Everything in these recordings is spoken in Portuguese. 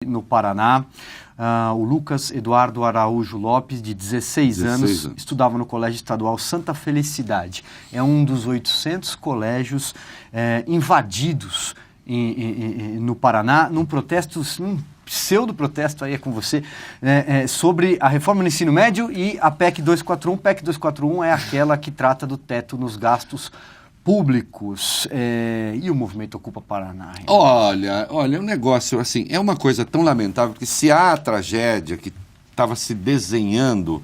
no Paraná. O Lucas Eduardo Araújo Lopes, de 16 anos, estudava no Colégio Estadual Santa Felicidade. É um dos 800 colégios invadidos no Paraná, num protesto, um pseudo-protesto, aí é com você, sobre a reforma no ensino médio e a PEC 241. PEC 241 é aquela que trata do teto nos gastos públicos. E o movimento Ocupa Paraná? Olha, um negócio assim, é uma coisa tão lamentável, porque se há a tragédia que estava se desenhando,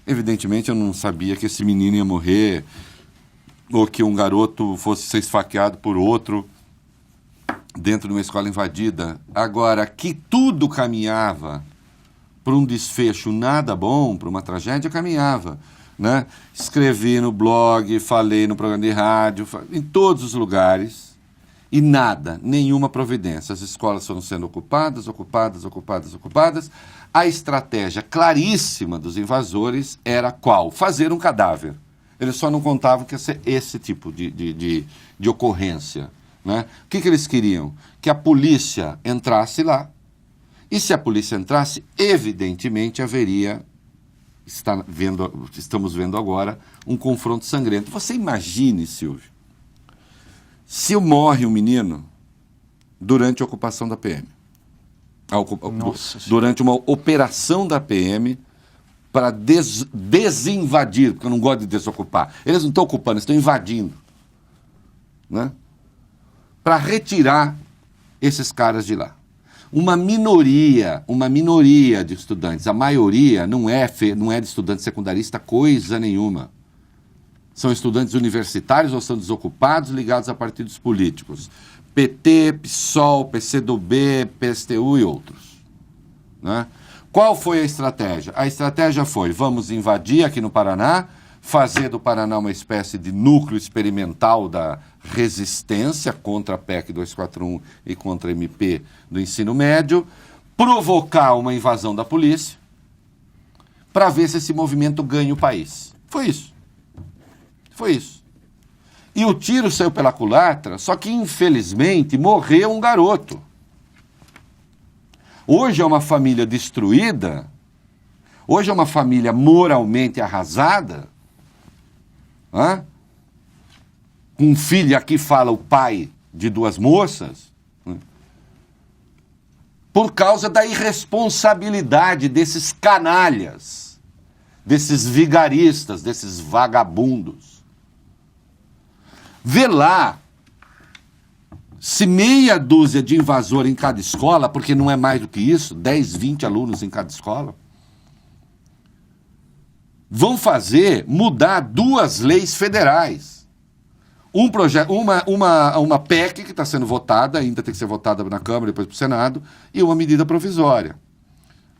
evidentemente eu não sabia que esse menino ia morrer, ou que um garoto fosse ser esfaqueado por outro dentro de uma escola invadida. Agora, que tudo caminhava para um desfecho nada bom, para uma tragédia, caminhava. Né? Escrevi no blog, falei no programa de rádio, em todos os lugares, e nada, nenhuma providência. As escolas foram sendo ocupadas. A estratégia claríssima dos invasores era qual? Fazer um cadáver. Eles só não contavam que ia ser esse tipo de ocorrência. Né? O que eles queriam? Que a polícia entrasse lá, e se a polícia entrasse, evidentemente haveria... Estamos vendo agora um confronto sangrento. Você imagine, Silvio, se morre um menino durante a ocupação da PM. Durante uma operação da PM para desinvadir, porque eu não gosto de desocupar. Eles não estão ocupando, eles estão invadindo. Né? Para retirar esses caras de lá. Uma minoria de estudantes, a maioria não é de estudante secundarista coisa nenhuma. São estudantes universitários ou são desocupados ligados a partidos políticos. PT, PSOL, PCdoB, PSTU e outros. Né? Qual foi a estratégia? A estratégia foi, vamos invadir aqui no Paraná, fazer do Paraná uma espécie de núcleo experimental da resistência contra a PEC 241 e contra a MP do ensino médio, provocar uma invasão da polícia para ver se esse movimento ganha o país. Foi isso. E o tiro saiu pela culatra, só que infelizmente morreu um garoto. Hoje é uma família destruída, hoje é uma família moralmente arrasada, um filho, aqui fala o pai de duas moças, por causa da irresponsabilidade desses canalhas, desses vigaristas, desses vagabundos. Vê lá, se meia dúzia de invasor em cada escola, porque não é mais do que isso, 10, 20 alunos em cada escola, vão mudar duas leis federais. Uma PEC que está sendo votada, ainda tem que ser votada na Câmara, depois para o Senado, e uma medida provisória.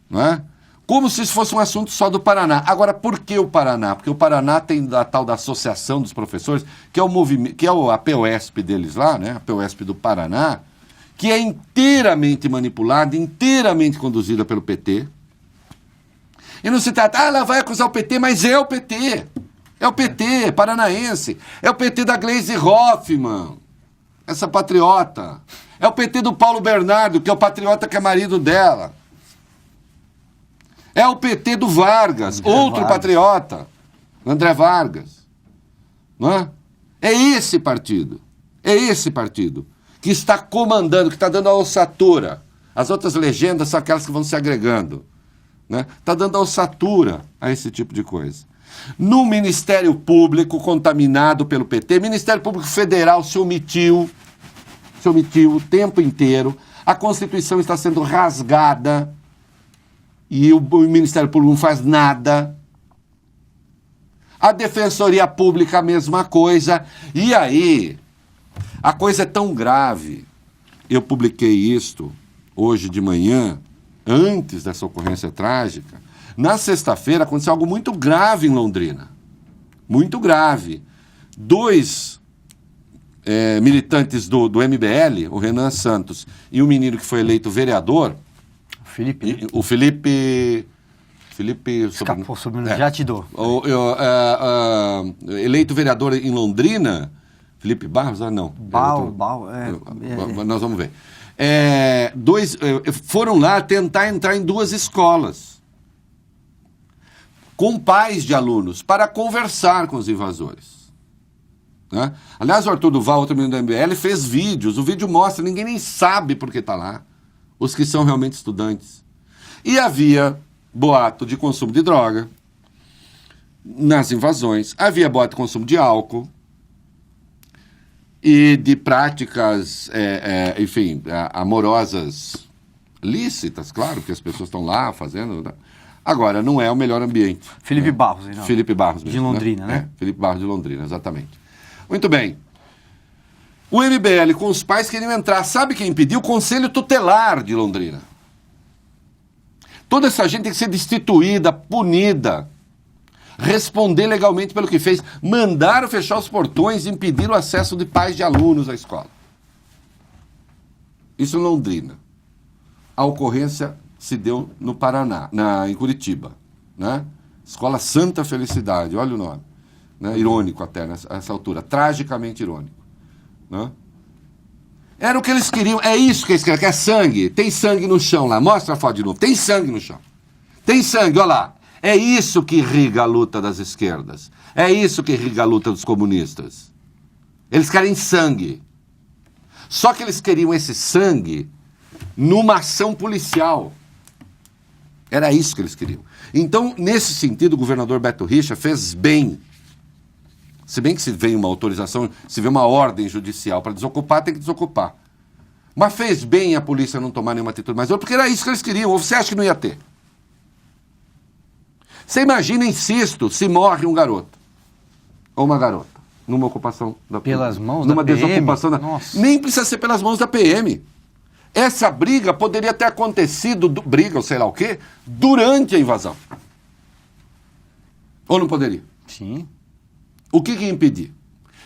Não é? Como se isso fosse um assunto só do Paraná. Agora, por que o Paraná? Porque o Paraná tem a tal da Associação dos Professores, que é o movimento, que é a POSP deles lá, né? A POSP do Paraná, que é inteiramente manipulada, inteiramente conduzida pelo PT. E não se trata, ela vai acusar o PT, mas é o PT. É o PT paranaense. É o PT da Gleisi Hoffmann, essa patriota. É o PT do Paulo Bernardo, que é o patriota que é marido dela. É o PT do Vargas, outro patriota, André Vargas. Não é? É esse partido que está comandando, que está dando a ossatura. As outras legendas são aquelas que vão se agregando. Está dando alçatura a esse tipo de coisa. No Ministério Público, contaminado pelo PT, Ministério Público Federal se omitiu o tempo inteiro, a Constituição está sendo rasgada e o Ministério Público não faz nada. A Defensoria Pública, a mesma coisa. E aí, a coisa é tão grave. Eu publiquei isto hoje de manhã, antes dessa ocorrência trágica. Na sexta-feira aconteceu algo muito grave em Londrina. Muito grave. 2 militantes do MBL, o Renan Santos, e um menino que foi eleito vereador, o Felipe... Escapou sobre já te dou. Eleito vereador em Londrina, Felipe Barros? Não. Nós vamos ver. foram lá tentar entrar em 2 escolas com pais de alunos para conversar com os invasores. Né? Aliás, o Arthur Duval, outro menino do MBL, fez vídeos. O vídeo mostra, ninguém nem sabe por que está lá. Os que são realmente estudantes. E havia boato de consumo de droga nas invasões. Havia boato de consumo de álcool e de práticas, enfim, amorosas lícitas, claro, que as pessoas estão lá fazendo. Né? Agora, não é o melhor ambiente. Felipe Barros, não. Felipe Barros mesmo, de Londrina, né? Felipe Barros de Londrina, exatamente. Muito bem. O MBL com os pais queriam entrar. Sabe quem impediu? O Conselho Tutelar de Londrina. Toda essa gente tem que ser destituída, punida, responder legalmente pelo que fez. Mandaram fechar os portões e impedir o acesso de pais de alunos à escola. Isso em Londrina. A ocorrência se deu no Paraná, em Curitiba. Né? Escola Santa Felicidade, olha o nome. Né? Irônico até nessa altura, tragicamente irônico. Né? Era o que eles queriam, é isso que eles querem, que é sangue. Tem sangue no chão lá, mostra a foto de novo. Tem sangue no chão. Tem sangue, olha lá. É isso que irriga a luta das esquerdas. É isso que irriga a luta dos comunistas. Eles querem sangue. Só que eles queriam esse sangue numa ação policial. Era isso que eles queriam. Então, nesse sentido, o governador Beto Richa fez bem. Se bem que se vem uma autorização, se vê uma ordem judicial para desocupar, tem que desocupar. Mas fez bem a polícia não tomar nenhuma atitude mais, porque era isso que eles queriam. Ou você acha que não ia ter? Você imagina, insisto, se morre um garoto ou uma garota numa ocupação da PM. Pelas mãos numa da PM? Desocupação Nossa. Nem precisa ser pelas mãos da PM. Essa briga poderia ter acontecido, briga ou sei lá o quê, durante a invasão. Ou não poderia? Sim. O que ia impedir?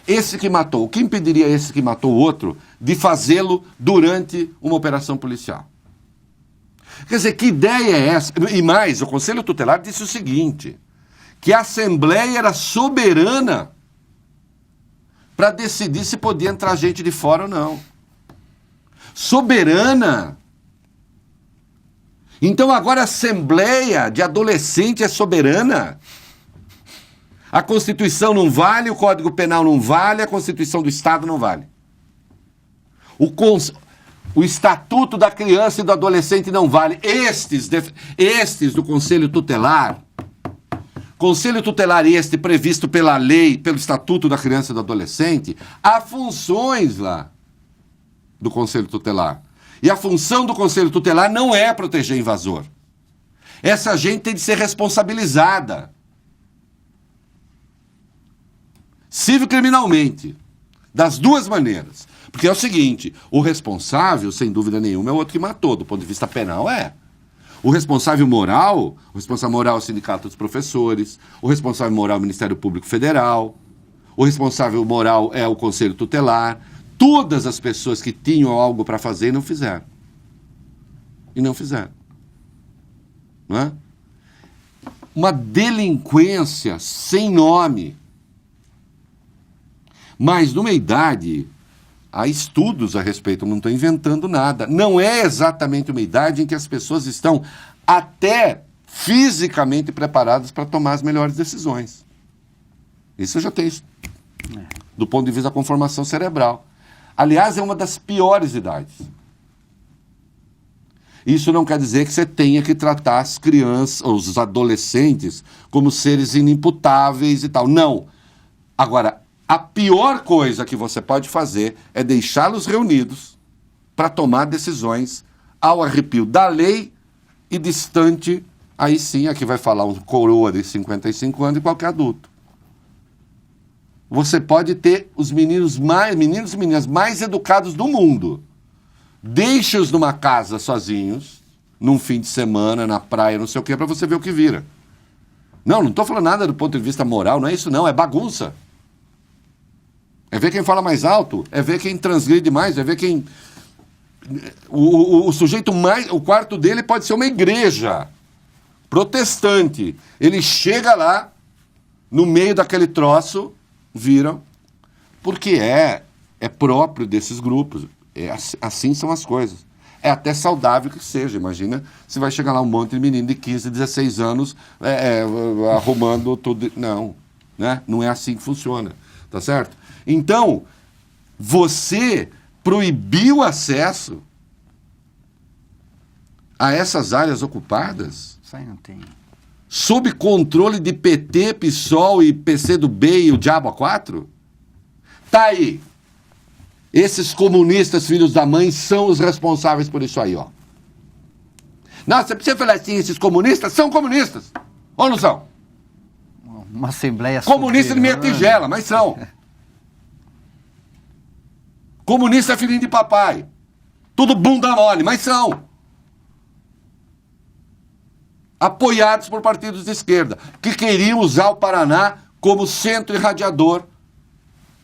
Esse que matou. O que impediria esse que matou o outro de fazê-lo durante uma operação policial? Quer dizer, que ideia é essa? E mais, o Conselho Tutelar disse o seguinte, que a Assembleia era soberana para decidir se podia entrar gente de fora ou não. Soberana! Então agora a Assembleia de adolescente é soberana? A Constituição não vale, o Código Penal não vale, a Constituição do Estado não vale. O Estatuto da Criança e do Adolescente não vale. Estes do Conselho Tutelar, Conselho Tutelar este previsto pela lei, pelo Estatuto da Criança e do Adolescente, há funções lá do Conselho Tutelar. E a função do Conselho Tutelar não é proteger invasor. Essa gente tem de ser responsabilizada. Civil-criminalmente, das duas maneiras. Porque é o seguinte, o responsável, sem dúvida nenhuma, é o outro que matou. Do ponto de vista penal, é. O responsável moral é o Sindicato dos Professores, o responsável moral é o Ministério Público Federal, o responsável moral é o Conselho Tutelar. Todas as pessoas que tinham algo para fazer e não fizeram. E não fizeram. Não é? Uma delinquência sem nome. Mas numa idade, há estudos a respeito, não estou inventando nada. Não é exatamente uma idade em que as pessoas estão até fisicamente preparadas para tomar as melhores decisões. Isso eu já tenho, do ponto de vista da conformação cerebral. Aliás, é uma das piores idades. Isso não quer dizer que você tenha que tratar as crianças, os adolescentes, como seres inimputáveis e tal. Não. Agora, a pior coisa que você pode fazer é deixá-los reunidos para tomar decisões ao arrepio da lei e distante, aí sim, aqui vai falar um coroa de 55 anos e qualquer adulto. Você pode ter os meninos e meninas mais educados do mundo. Deixa-os numa casa sozinhos, num fim de semana, na praia, não sei o quê, para você ver o que vira. Não estou falando nada do ponto de vista moral, não é isso não, é bagunça. É ver quem fala mais alto, é ver quem transgride mais, é ver quem... O sujeito mais... O quarto dele pode ser uma igreja protestante. Ele chega lá, no meio daquele troço, viram, porque é próprio desses grupos. Assim são as coisas. É até saudável que seja. Imagina se vai chegar lá um monte de menino de 15, 16 anos arrumando tudo. Não, né? Não é assim que funciona, tá certo? Então, você proibiu o acesso a essas áreas ocupadas? Isso aí não tem. Sob controle de PT, PSOL e PCdoB e o Diabo A4? Tá aí. Esses comunistas, filhos da mãe, são os responsáveis por isso aí, ó. Não, você precisa falar assim, esses comunistas são comunistas. Ou não são? Uma assembleia comunista de meia tigela, mas são. Comunista é filhinho de papai. Tudo bunda mole, mas são. Apoiados por partidos de esquerda, que queriam usar o Paraná como centro irradiador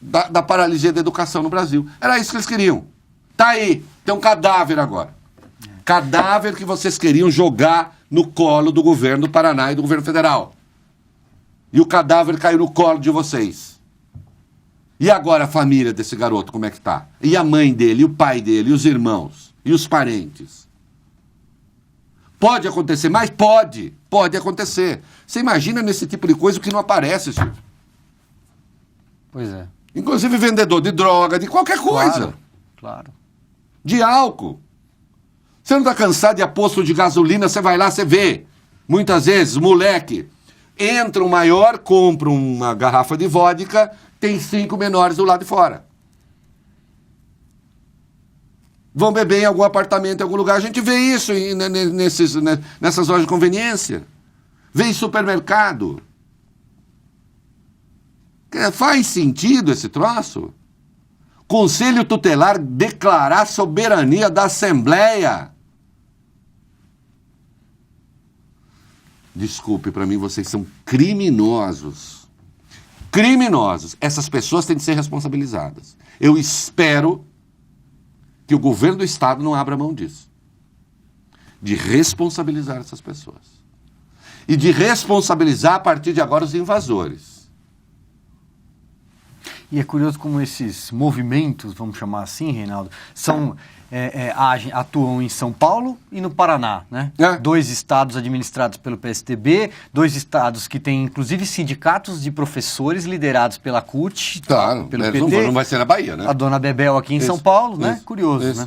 da paralisia da educação no Brasil. Era isso que eles queriam. Tá aí, tem um cadáver agora. Cadáver que vocês queriam jogar no colo do governo do Paraná e do governo federal. E o cadáver caiu no colo de vocês. E agora a família desse garoto, como é que tá? E a mãe dele, e o pai dele, e os irmãos, e os parentes? Pode acontecer, mas pode acontecer. Você imagina nesse tipo de coisa o que não aparece, Silvio? Pois é. Inclusive vendedor de droga, de qualquer coisa. Claro. De álcool. Você não está cansado de ir a posto de gasolina, você vai lá, você vê. Muitas vezes, moleque, entra um maior, compra uma garrafa de vodka, tem 5 menores do lado de fora. Vão beber em algum apartamento, em algum lugar. A gente vê isso nessas lojas de conveniência. Vê em supermercado. Faz sentido esse troço? Conselho Tutelar declarar soberania da Assembleia. Desculpe, para mim vocês são criminosos. Criminosos. Essas pessoas têm de ser responsabilizadas. Eu espero que o governo do Estado não abra mão disso. De responsabilizar essas pessoas. E de responsabilizar a partir de agora os invasores. E é curioso como esses movimentos, vamos chamar assim, Reinaldo, atuam em São Paulo e no Paraná, né? 2 estados administrados pelo PSDB, 2 estados que têm, inclusive, sindicatos de professores liderados pela CUT, claro, pelo PT. Não vai ser na Bahia, né? A dona Bebel aqui em São Paulo, né? Curioso, né?